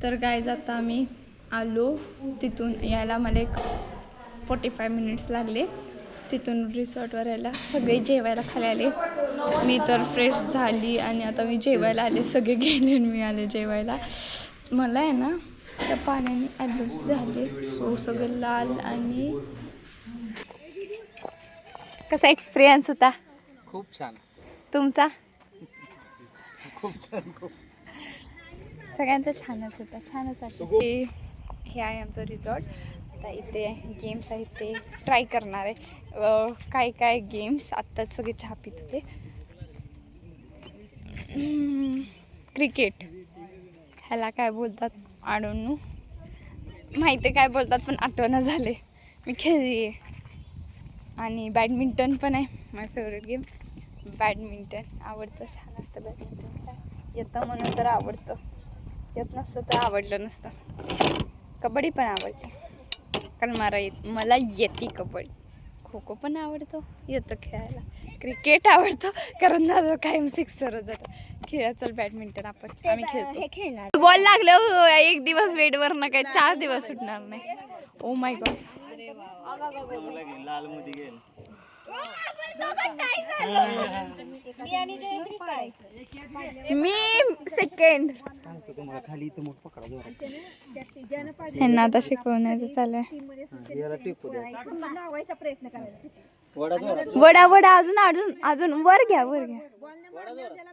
तर गाईज आता आम्ही आलो तिथून यायला मला एक 45 मिनिट्स लागले तिथून रिसॉर्टवर यायला. सगळे जेवायला खाली आले. मी तर फ्रेश झाली आणि आता मी जेवायला आले. सगळे गेले आणि मी आले जेवायला. मला आहे ना त्या पाण्याने ॲलर्जी झाली. सो सगळं लाल. आणि कसा एक्सपिरियन्स होता? खूप छान. तुमचा? खूप छान. सगळ्यांचा छानच होता. छानच वाटतं. हे आहे आमचं रिसॉर्ट. आता इथे गेम्स आहेत ते ट्राय करणार आहे. काय काय गेम्स. आत्ताच सगळे चहा पित होते. क्रिकेट ह्याला काय बोलतात आय डोंट नो. माहिती काय बोलतात पण आठवणं झाले. मी खेळली आहे. आणि बॅडमिंटन पण आहे. माय फेवरेट गेम बॅडमिंटन. आवडतं. छान असतं बॅडमिंटन. काय येतं म्हणून तर आवडतं. येत नसतं तर आवडलं नसतं. कबड्डी पण आवडते कारण मला येते कबड्डी. खो खो पण आवडतो. येतं खेळायला. क्रिकेट आवडतो कारण माझं कायम सिक्सरच जातं. खेळ. चल बॅडमिंटन आम्ही खेळतो. बॉल लागलं एक दिवस बेडवर ना काही 4 दिवस सुटणार नाही. Oh my God. Me second. ह्यांना आता शिकवण्याचं चालू आहे. वडा वडा अजून अजून अजून वर घ्या वर घ्या.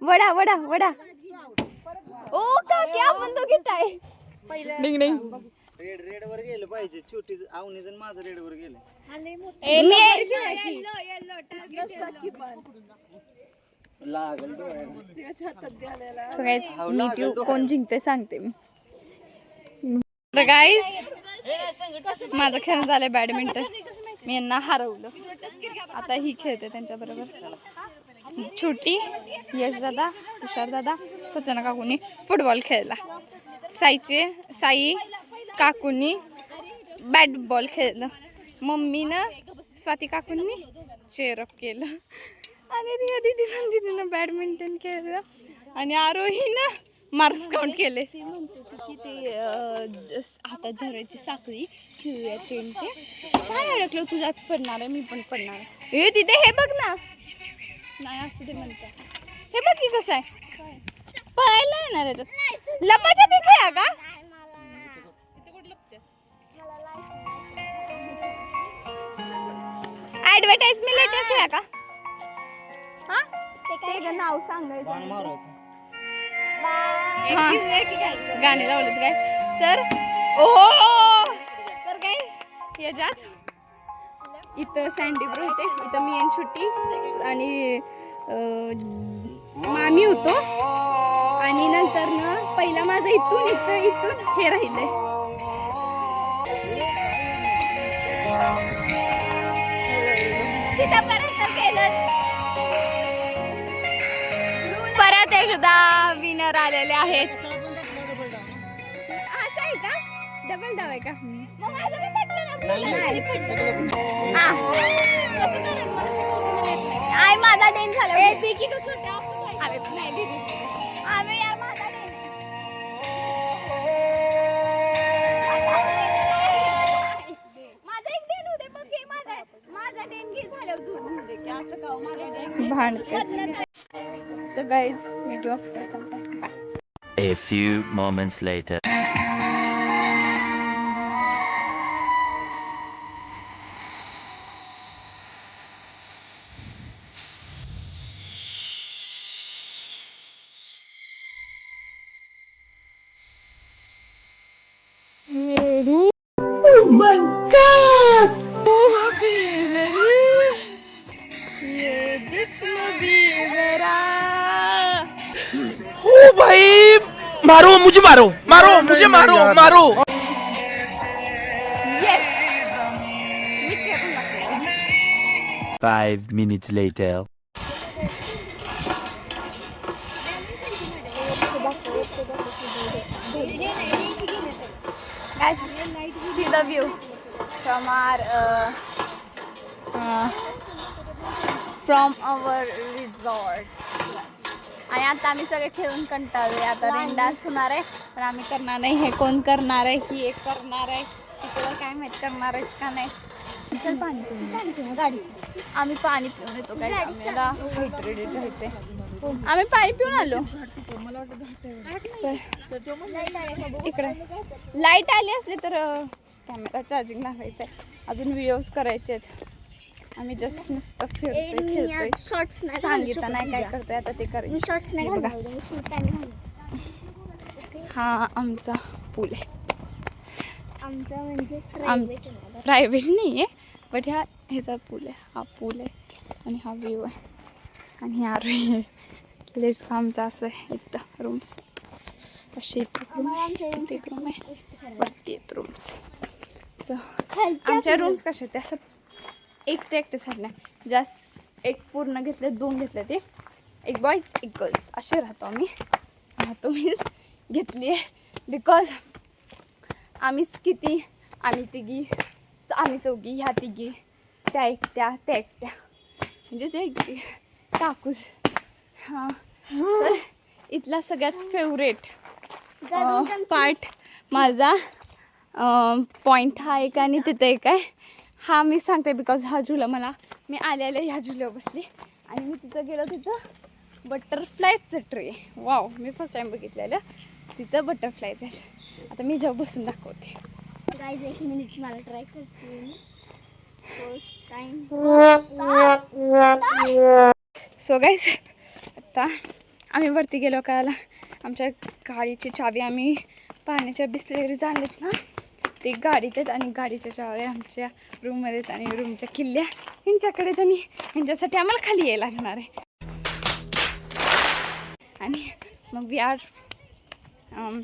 वडा वडा वडा. ओ काकी आपण दोघी टाय. डिंग डिंग. रेड वर गेलं पाहिजे. छोटी आवनीच माझं रेड वर गेलं. कोण जिंकते सांगते मी. गाईस माझं खेळणं झालंय बॅडमिंटन. मी यांना हरवलं. आता ही खेळते त्यांच्या बरोबर. छोटी, यश दादा, तुषार दादा, सचना काकूनी फुटबॉल खेळला. साई काकूंनी बॅट बॉल खेळलं. मम्मीनं स्वाती काकूंनी चेअरअप केलं. आणि रिया दीदीनं बॅडमिंटन खेळलं. आणि आरोहीनं मार्क्स काउंट केले. ती म्हणते की ते हातात धरायची साखळी खेळूया चेन. ते काय अडकलं तुझाच पडणार आहे. मी पण पडणार आहे. हे तिथे हे बघ ना. नाही असं ते म्हणतात. हे बघ की कसं आहे. पळायला येणार आहे. लपाच्या ते खेळा का? ऍडव्हर्टाइजमेंट खेळा का? हा ते काय नाव सांगायचं. गाणे लावलेत गाईस. तर तर गाईस याच्यात इथं सँडी ब्रो होते. इथं मी आणि छुट्टी आणि मामी होतो. आणि नंतर ना पहिला माझं इथून हे राहिलंय. परत एकदा विनर आलेले आहेत. असं आहे का? डबल डाव आहे का? माझा डेन झाला. So guys, meet you after some time. A few moments later. Oh my God! ये जिस्म भी जरा. ओ भाई मारो मुझे मारो मारो मुझे मारो मारो. Yes. 5 minutes later. Guys, see the view from our resort. आणि आता आम्ही सगळे खेळून कंटाळलोय. आता रेन डान्स होणार आहे पण आम्ही करणार नाही. हे कोण करणार आहे? ही एक करणार आहे. तिकडं काय माहित करणार आहे का नाही. चल पाणी पिऊन गाडी. आम्ही पाणी पिऊन येतो. काय आम्हाला हायड्रेटेड राहायचंय. आम्ही पाणी पिऊन आलो. इकडे लाईट आली असली तर कॅमेरा चार्जिंग लावायचा आहे. अजून व्हिडिओज करायचे आहेत. आम्ही जस्ट नुसतं फिरतोय खेळतोय. सांगितलं नाही काय करतोय आता ते करेन. बघा हा आमचा पूल आहे. आमचा म्हणजे प्रायव्हेट नाही आहे बट ह्याचा पूल आहे. हा पूल आहे आणि हा व्ह्यू आहे आणि हा लेट्स आमचा असं आहे इथं रूम्स. अशी एक रूम आहे वरती आहेत रूम्स. सो आमच्या रूम्स कशा आहेत असं एकटे नाही. जास्त एक पूर्ण घेतले 2 घेतले ते एक बॉईज एक गर्ल्स असे राहतो आम्ही. मीच घेतली आहे बिकॉज आम्हीच किती आम्ही तिघी आम्ही चौघी ह्या तिघी त्या एकट्या म्हणजे ते काकूच. हां तर इथला सगळ्यात फेवरेट पार्ट माझा पॉईंट हा एक आणि तिथं एक आहे. हा मी सांगते बिकॉज हा झुला मला मी आले ह्या झुल्यावर बसली आणि मी तिथं गेलो. तिथं बटरफ्लायचं ट्री. वाव मी फर्स्ट टाईम बघितलेलं तिथं बटरफ्लायचं आहे. आता मी जेव्हा बसून दाखवते. गाईज 1 मिनिट मला ट्राय करते. सो गाईज आता आम्ही वरती गेलो. कायला आमच्या गाडीची चावी आम्ही पाण्याच्या बिस्लेरी झालेत ना ते गाडीत आहेत आणि गाडीच्या चाव्या आमच्या रूममध्ये आहेत आणि रूमच्या किल्ल्या ह्यांच्याकडे आहेत आणि ह्यांच्यासाठी आम्हाला खाली यायला लागणार आहे. आणि मग वी आर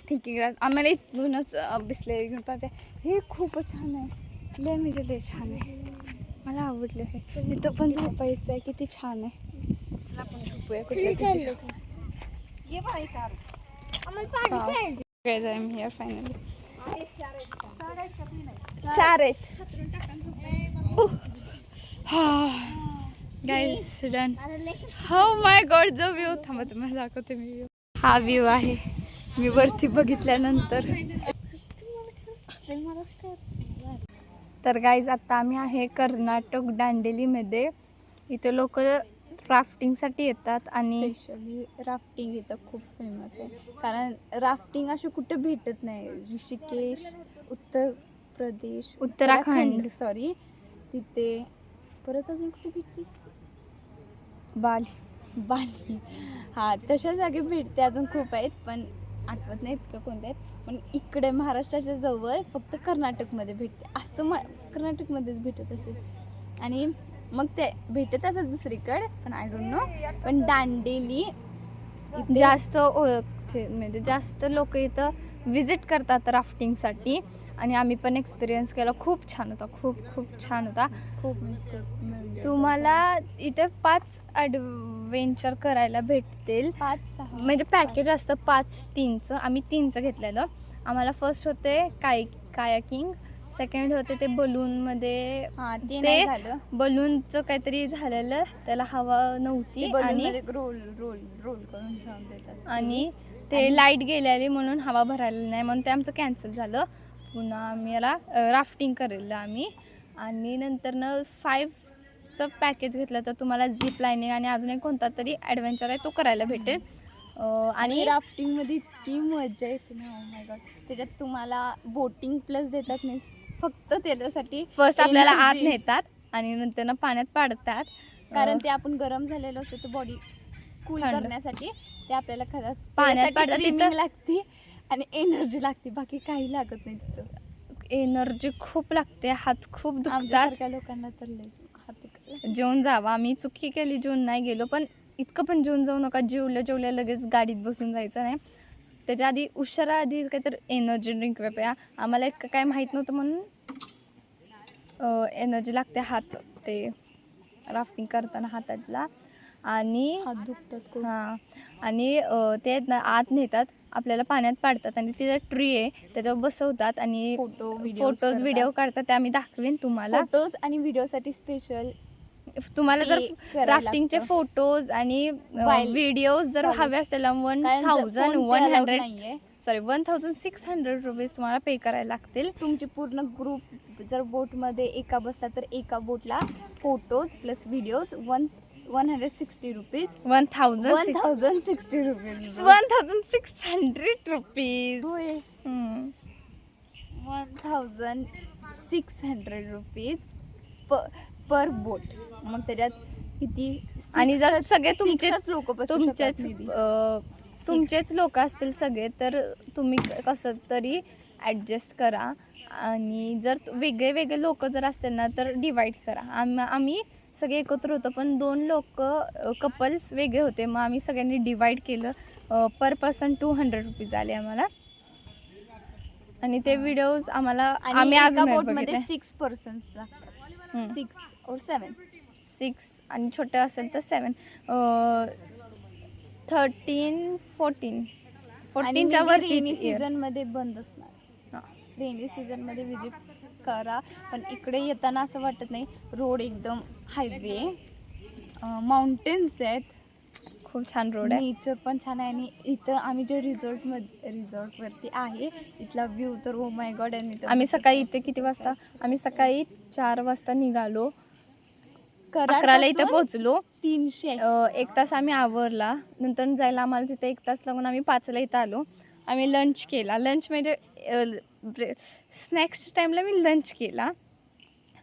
थिंकिंग आम्हाला इथूनच बिस्लेरी घेऊन पाहिजे. हे खूपच छान आहे. लय म्हणजे लय छान आहे. मला आवडलं हे. इथं पण झोपायचं आहे. किती छान आहे. चला आपण झोपूया कुठे. काय जाय मी हिअर फायनली 4 आहेत. Guys done. हो माय गॉड जो व्ह्यू थांबा तुम्हाला दाखवते मी व्ह्यू. हा व्ह्यू आहे मी वरती बघितल्यानंतर. तर गाईज आता आम्ही आहे कर्नाटक दांडेलीमध्ये. इथे लोक राफ्टिंगसाठी येतात आणि स्पेशली राफ्टिंग इथं खूप फेमस आहे कारण राफ्टिंग अशी कुठे भेटत नाही. ऋषिकेश उत्तर प्रदेश उत्तराखंड सॉरी तिथे परत अजून कुठे भेटते बाली हां तशा जागी भेटते. अजून खूप आहेत पण आठवत नाही इतकं कोणत्या आहेत. पण इकडे महाराष्ट्राच्या जवळ फक्त कर्नाटकमध्ये भेटते. असं कर्नाटकमध्येच भेटत असेल आणि मग ते भेटत असेल दुसरीकडे पण आय डोंट नो. पण दांडेली जास्त ओळखते म्हणजे जास्त लोक इथं विजिट करतात राफ्टिंगसाठी आणि आम्ही पण एक्सपिरियन्स केला. खूप छान होता. खूप छान होता. खूप तुम्हाला इथे 5 ॲडव्हेंचर करायला भेटतील. 5-6 म्हणजे पॅकेज असतं 5-3चं. आम्ही 3चं घेतलेलं. आम्हाला फर्स्ट होते कायाकिंग. सेकंड होते ते बलूनमध्ये. ते बलूनचं काहीतरी झालेलं त्याला हवा नव्हती आणि रोल करून जाऊन देतात आणि ते लाईट गेलेली म्हणून हवा भरायला नाही म्हणून ते आमचं कॅन्सल झालं. पुन्हा आम्ही याला राफ्टिंग करेल आम्ही आणि नंतरनं 5चं पॅकेज घेतलं तर तुम्हाला झिप लाईनिंग आणि अजून एक कोणता तरी ॲडव्हेंचर आहे तो करायला भेटेल. आणि राफ्टिंगमध्ये इतकी मजा येते ना. Oh my God. त्याच्यात तुम्हाला बोटिंग प्लस देतात मीन्स फक्त त्याच्यासाठी फर्स्ट आपल्याला आत नेतात आणि नंतर पाण्यात पाडतात कारण ते आपण गरम झालेलं असतं तर बॉडी कूल करण्यासाठी ते आपल्याला पाण्यात पाडतात लागते आणि एनर्जी लागते. बाकी काही लागत नाही तिथं. एनर्जी खूप लागते. हात खूप दुखतात लोकांना तर हात जेवून जावा. आम्ही चुकी केली जेवून नाही गेलो पण इतकं पण जेवून जाऊ नका. जेवल्या लगेच गाडीत बसून जायचं नाही. त्याच्या आधी उशिरा आधी काहीतरी एनर्जी ड्रिंक प्या. आम्हाला इतकं काय माहीत नव्हतं म्हणून एनर्जी लागते. हात ते राफ्टिंग करताना हातातला आणि हात दुखतात. हां आणि ते आत नेतात आपल्याला पाण्यात पाडतात आणि तिथं ट्री आहे त्याच्यावर बसवतात आणि फोटोज व्हिडिओ काढतात. ते आम्ही दाखवेन तुम्हाला. फोटोज आणि व्हिडिओसाठी स्पेशल तुम्हाला जर Pay करायला राफ्टिंगचे लागतं. फोटोज आणि While व्हिडिओज जर चालू. हवे असतील कारण phone ते allowed 1100 नाहीये. सॉरी 1600 रुपीज तुम्हाला पे करायला लागतील. तुमची पूर्ण ग्रुप जर बोटमध्ये एका बसला तर एका बोटला photos plus videos 160 rupees 1600 rupees 1600 rupees. होय 1600 रुपीज पर बोट. मग त्याच्यात किती आणि जर सगळे तुमचेच लोक तुमचेच लोक असतील सगळे तर तुम्ही कसं तरी ॲडजस्ट करा. आणि जर वेगळे वेगळे लोक जर असतील ना तर डिवाईड करा. आम्ही सगळे एकत्र होतो पण 2 लोक कपल्स वेगळे होते, मग आम्ही सगळ्यांनी डिवाईड केलं. पर पर्सन 200 रुपीज आले आम्हाला. आणि ते व्हिडिओज आम्हाला आम्ही अजून बोटमध्ये 6 पर्सन्स लागतात. 6 or 7 6 आणि छोटे असेल तर 7 13 14च्या रेनी वरती. सीझन मध्ये बंद असणार. रेनी सीझन मध्ये विजिट करा. पण इकडे येताना असं वाटत नाही. रोड एकदम हायवे, माउंटेन्स आहेत, खूप छान रोड आहे. नेचर पण छान आहे. आणि इथं आम्ही जे रिसॉर्टवरती आहे इथला व्ह्यू तर ओ माय गॉड. आणि आम्ही सकाळी इथे किती वाजता? आम्ही सकाळी 4 वाजता निघालो, 11ला इथे पोहोचलो. 300 1 तास आम्ही आवरला. नंतर जायला आम्हाला तिथे 1 तास लागून आम्ही 5ला इथं आलो. आम्ही लंच केला. लंच म्हणजे स्नॅक्स टाईमला मी लंच केला.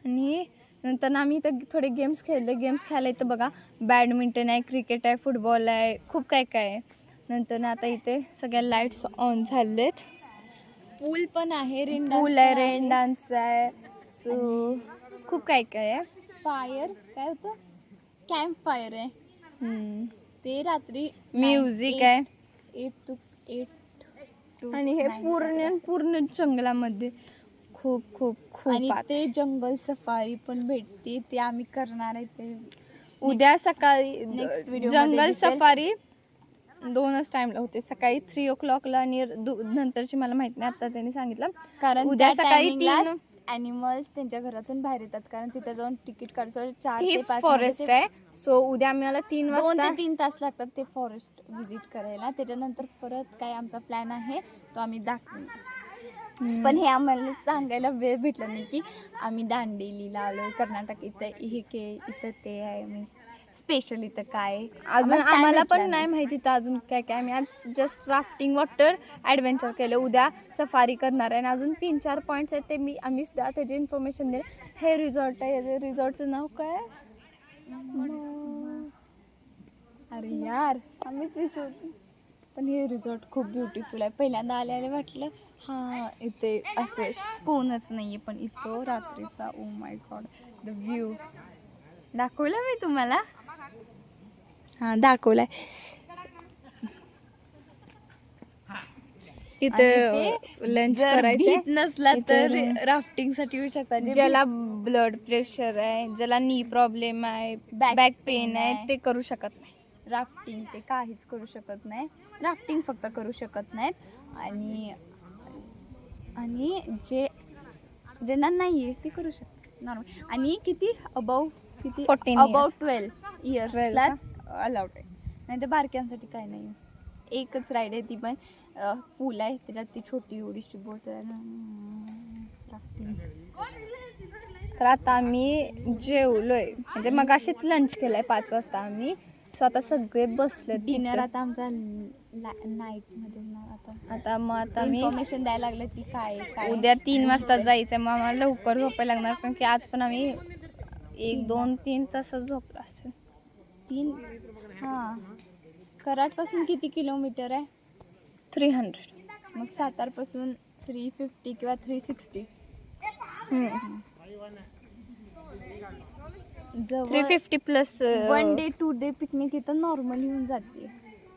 आणि नंतर आम्ही इथं थोडे गेम्स खेळले. गेम्स खेळायला इथं बघा बॅडमिंटन आहे, क्रिकेट आहे, फुटबॉल आहे, खूप काय काय आहे. नंतर आता इथे सगळ्या लाईट्स ऑन झालेत. पूल पण आहे, पूल आहे, रेन डान्स आहे, सो खूप काय काय आहे. फायर काय होतं, कॅम्प फायर आहे ते रात्री. म्युझिक आहे 8 to आणि हे 9 पूर्ण जंगलामध्ये खूप खूप खूप आणि आत. ते जंगल सफारी पण भेटते, ते आम्ही करणार आहे. ते उद्या सकाळी next video जंगल मध्ये दिसेल. सफारी 2च टाइमला होते, सकाळी 3 o'clockला आणि नंतरची मला माहित नाही, आता त्यांनी सांगितलं. कारण उद्या सकाळी 3 ॲनिमल्स त्यांच्या घरातून बाहेर येतात. कारण तिथे जाऊन तिकीट काढायचं 4 ते 5 फॉरेस्ट आहे. सो उद्या आम्हाला 3 2 वाजता ते 3 तास लागतात ते फॉरेस्ट व्हिजिट करायला. त्याच्यानंतर परत काय आमचा प्लॅन आहे तो आम्ही दाखवणार. पण हे आम्हाला सांगायला वेळ भेटला नाही की आम्ही दांडेलीला आलो, कर्नाटक इथं इथं ते आहे, मीन्स स्पेशल इथं काय अजून आम्हाला पण नाही माहिती तर अजून काय काय. आम्ही आज जस्ट राफ्टिंग वॉटर ॲडव्हेंचर केलं. उद्या सफारी करणार आहे. आणि अजून 3-4 पॉईंट्स आहेत ते आम्ही त्याची इन्फॉर्मेशन देईल. हे रिसॉर्ट आहे, हे रिसॉर्टचं नाव काय? अरे यार आम्हीच विचारतो. पण हे रिसॉर्ट खूप ब्युटिफुल आहे. पहिल्यांदा आल्याला वाटलं हां इथे असं कोणच नाही आहे, पण इथं रात्रीचा oh my God the view दाखवलं मी तुम्हाला. हां दाखवलाय. इथं लंच करायचं नसला तर राफ्टिंगसाठी येऊ शकता. ज्याला ब्लड प्रेशर आहे, ज्याला नी प्रॉब्लेम आहे, बॅक पेन आहे, ते करू शकत नाही. राफ्टिंग ते काहीच करू शकत नाही. राफ्टिंग फक्त करू शकत नाहीत. आणि ज्यांना नाही आहे ते करू शकतात नॉर्मल. आणि किती अबाव 14 12 इयर्सलाच अलाउड आहे. नाही तर बारक्यांसाठी काय नाही. एकच राईड आहे, ती पण पूल आहे, त्याच्यात ती छोटी एवढीशी बोट आहे. तर आता आम्ही जेवलोय, म्हणजे मग अशीच लंच केलंय 5 वाजता आम्ही. सो आता सगळे बसले. डिनर आता आमचा नाईटमध्ये होणार. आता मी इन्फॉर्मेशन द्यायला लागलं की काय उद्या 3 वाजता जायचं, मग आम्हाला लवकर झोपायला लागणार, कारण की आज पण आम्ही 1-2-3 तास झोपलो असेल. 3 हां. कराडपासून किती किलोमीटर आहे? 300. मग सातारपासून 350 किंवा 360. 350 प्लस. 1 day 2 day पिकनिक इथं नॉर्मल येऊन जाते.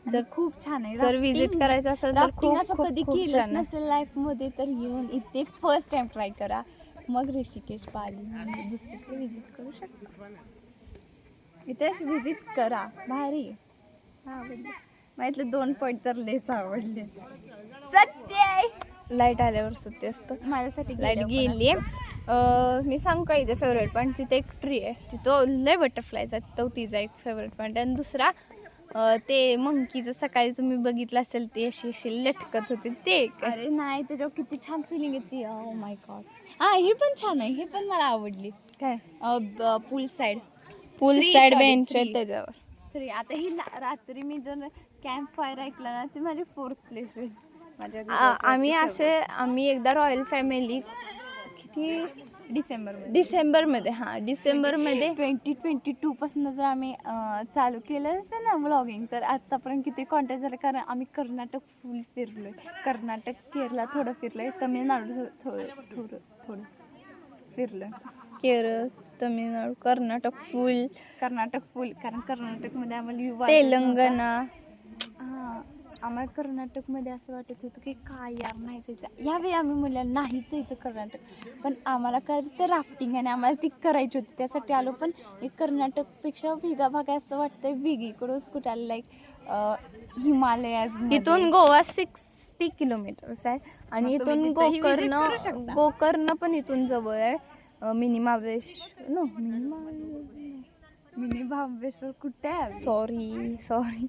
जर खूप छान आहे. जर विजिट करायचं असेल तर राफ्टिंग खूप असं खूप कधी खूप केलं छान आहे. नसेल लाईफमध्ये तर येऊन इथे फर्स्ट टाइम ट्राय करा. मग ऋषिकेश, पाली दुसरीकडे विजिट करू शकता. इथे विजिट करा, भारी आवडले. मला 2 पॉईंट तर लेच आवडले. सत्य आहे. लाईट आल्यावर सत्य असतं. माझ्यासाठी लाईट गेली. मी सांगू का हिचे फेवरेट पॉईंट, तिथे एक ट्री आहे, तिथं लय बटरफ्लायज आहेत, तो तिचा एक फेवरेट पॉईंट. आणि दुसरा ते मंकीचं सकाळी तुम्ही बघितलं असेल, ते अशी अशी लटकत होते ते. अरे नाही, त्याच्यावर किती छान फिलिंग येते. Oh my God. हे पण छान आहे, हे पण मला आवडली. काय पूल साईड बेंच आहे त्याच्यावर. तरी आता ही रात्री मी जर कॅम्प फायर ऐकला ना, ती माझी 4th प्लेस आहे माझ्या. आम्ही एकदा रॉयल फॅमिली किती डिसेंबरमध्ये 2022 पासून जर आम्ही चालू केलं असतं ना व्लॉगिंग, तर आतापर्यंत किती कॉन्टॅक्ट झालं. कारण आम्ही कर्नाटक फुल फिरलोय, कर्नाटक केरळ थोडं फिरलोय, तमिळनाडू थोडं फिरलोय, केरळ, तमिळनाडू, कर्नाटक फुल, कारण कर्नाटकमध्ये आम्हाला तेलंगणा. हां, आम्हाला कर्नाटकमध्ये असं वाटत होतं की काय यार नाही जायचं. यावेळी आम्ही मुलांना नाहीच जायचं कर्नाटक, पण आम्हाला करायचं ते राफ्टिंग आणि आम्हाला ती करायची होती, त्यासाठी आलो. पण एक कर्नाटकपेक्षा वेगळा भाग आहे असं वाटतंय, वेगळीकडूनच कुठे आलं, लाईक हिमालयाज. इथून गोवा 60 किलोमीटर्स आहे आणि इथून गोकर्ण पण इथून जवळ आहे. मिनी महाबळेश्वर कुठे आहे? सॉरी.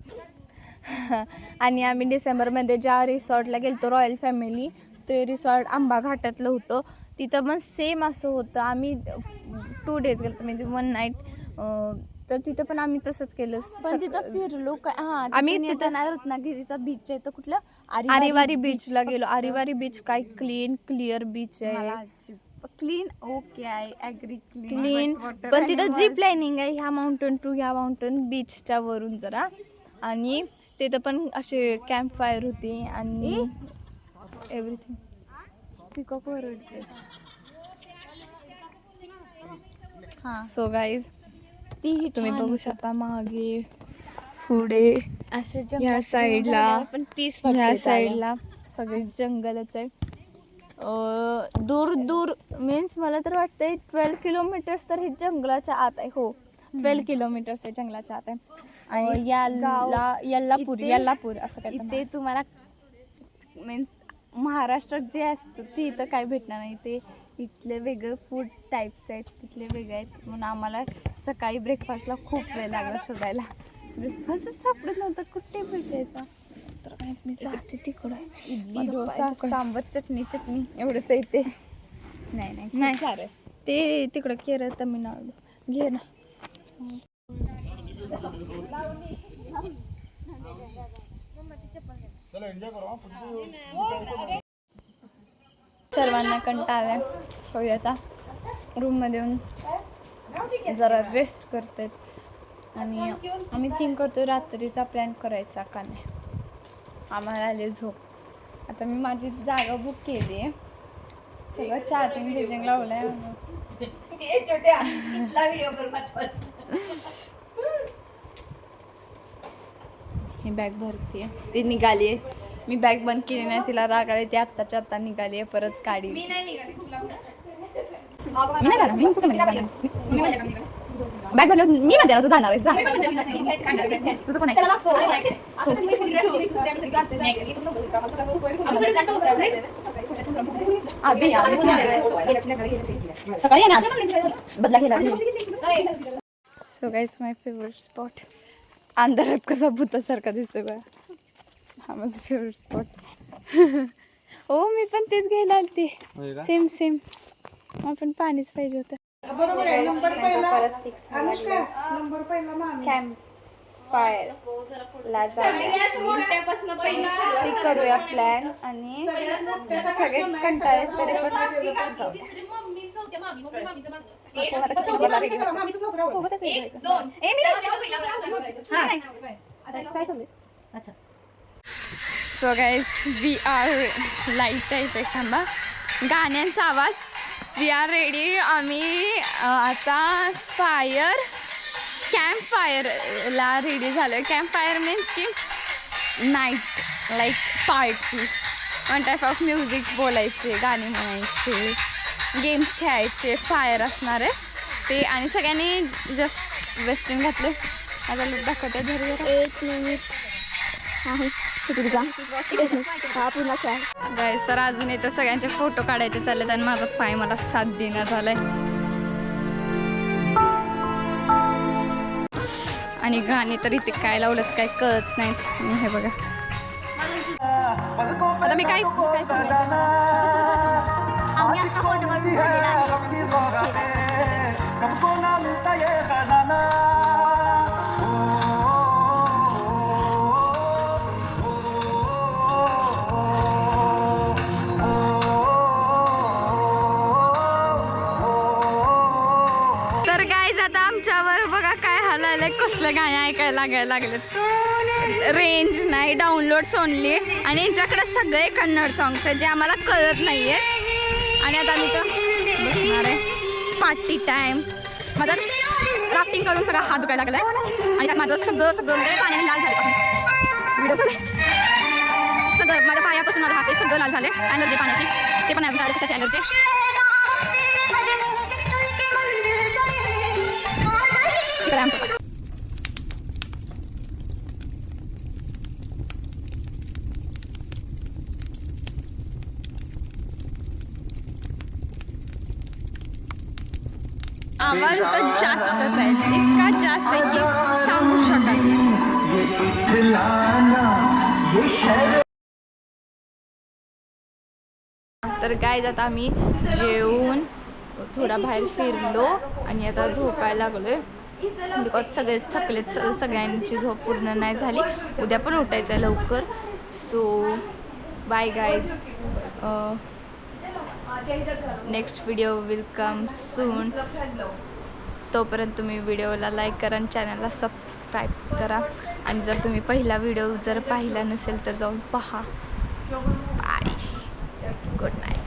आणि आम्ही डिसेंबरमध्ये ज्या रिसॉर्टला गेलतो रॉयल फॅमिली, ते रिसॉर्ट आंबा घाटातलं होतं. तिथं पण सेम असं होतं. आम्ही 2 days गेलो, म्हणजे 1 night. तर तिथं पण आम्ही तसंच केलं. पण तिथं फिरलो काय. हां, आम्ही तिथं रत्नागिरीचा बीच आहे, तर कुठलं आरिवारी बीचला गेलो. आरिवारी बीच काय क्लिअर बीच आहे, clean. Okay, I agree, clean. पण तिथं जीप लाईनिंग आहे ह्या माउंटेन टू ह्या माउंटेन बीचच्या वरून जरा. आणि तिथं पण असे कॅम्प फायर होती आणि एव्हरीथिंग. पिकॉक ओरडते. हां, सो गाईज, ती तुम्ही बघू शकता मागे पुढे असं ह्या साईडला, पण पीस ह्या साईडला सगळे जंगलच आहे. दूर मीन्स मला तर वाटतंय 12 किलोमीटर्स तर हे जंगलाच्या आत आहे. हो, 12 किलोमीटर्स आहे जंगलाच्या आत आहे. आणि यल्लापूर असं काय इथे तुम्हाला मीन्स महाराष्ट्रात जे असतं ते इथं काय भेटणार नाही. ते इथले वेगळे फूड टाईप्स आहेत, तिथले वेगळे आहेत. म्हणून आम्हाला सकाळी ब्रेकफास्टला खूप वेळ लागला शोधायला. ब्रेकफास्टच सापडत नव्हतं, कुठे भेटायचा. तर मी जाते तिकडं. इडली, डोसा, सांबर, चटणी एवढंच येते. नाही ते तिकडं केरळ, तमिळनाडू घे ना. सर्वांना कंटाळा आहे, सो आता रूममध्ये येऊन जरा रेस्ट करतात. आणि आम्ही थिंक करतो रात्रीचा प्लॅन करायचा का नाही. आम्हाला आले झोप. आता मी माझी जागा बुक केली आहे, सगळं चार्जिंग बिजिंग लावलं आहे. ही बॅग भरते, ती निघाली आहे. मी बॅग बंद केली नाही, तिला राग आले, ती आत्ताच्या आत्ता निघाली आहे, परत काढी. मी नाही बॅग भरलं मी म्हणते ना, तू जाणार आहेस, तुझं पण सकाळी बदला केला. सो गाईज, माय फेवरेट स्पॉट. अंधारात कसा भूतासारखा दिसतो बघा, हा माझा फेवरेट स्पॉट. हो, मी पण तेच घ्यायला आलते, सेम. आपण पाणीच पाहिजे होतं. परत फिक्स कॅम्प फायर ला करूया प्लॅन. आणि सगळे कंटाळे तरी पण so guys, we are light effect. थांबा, गाण्यांचा आवाज. We are ready. आम्ही आता कॅम्प फायरला रेडी झालो आहे. कॅम्प फायर मीन्स की night, like party. 1 type of musics बोलायचे, गाणे म्हणायचे, गेम्स खेळायचे, फायर असणार आहे ते. आणि सगळ्यांनी जस्ट वेस्टर्न घातलं. आता लुक दाखवते घरी. 1 मिनिट. हा पूर्ण काय सर अजून इथं सगळ्यांचे फोटो काढायचे चाललेत आणि माझा पाय मला साथ देण्यात झालाय. आणि गाणी तर इथे काय लावलं काय कळत नाहीत. आणि हे बघा आता मी काय तर काय आता आमच्यावर बघा काय हालायलंय. कसले गाणे ऐकायला लागायला लागलेत. रेंज नाही, डाउनलोड्स ओनली. आणि यांच्याकडे सगळे कन्नड सॉंग्स आहेत जे आम्हाला कळत नाही आहेत. आणि आता आम्ही तर बसणार आहे पार्टी टाईम. माझा राफ्टिंग करून सगळा हात दुखायला लागला आहे. आणि माझं सगळं म्हणजे पाण्याने लाल झालं. व्हिडिओ सगळं माझ्या पायापासून माझा हात सगळं लाल झाले. ॲलर्जी पाण्याची, ते पण आहे कशाची ॲलर्जी. आवाज तर जास्तच आहे, इतका जास्त आहे की सांगू शकत नाही. तर काय जात आम्ही जेवून थोडा बाहेर फिरलो आणि आता झोपायला लागलोय. बिकॉज सगळेच थकलेत, सगळ्यांची झोप पूर्ण नाही झाली. उद्या पण उठायचं आहे लवकर. So bye guys. Next video will come soon. तोपर्यंत तुम्ही व्हिडिओला लाईक करा आणि चॅनलला सबस्क्राईब करा. आणि जर तुम्ही पहिला व्हिडिओ जर पाहिला नसेल तर जाऊन पहा. Bye, good night.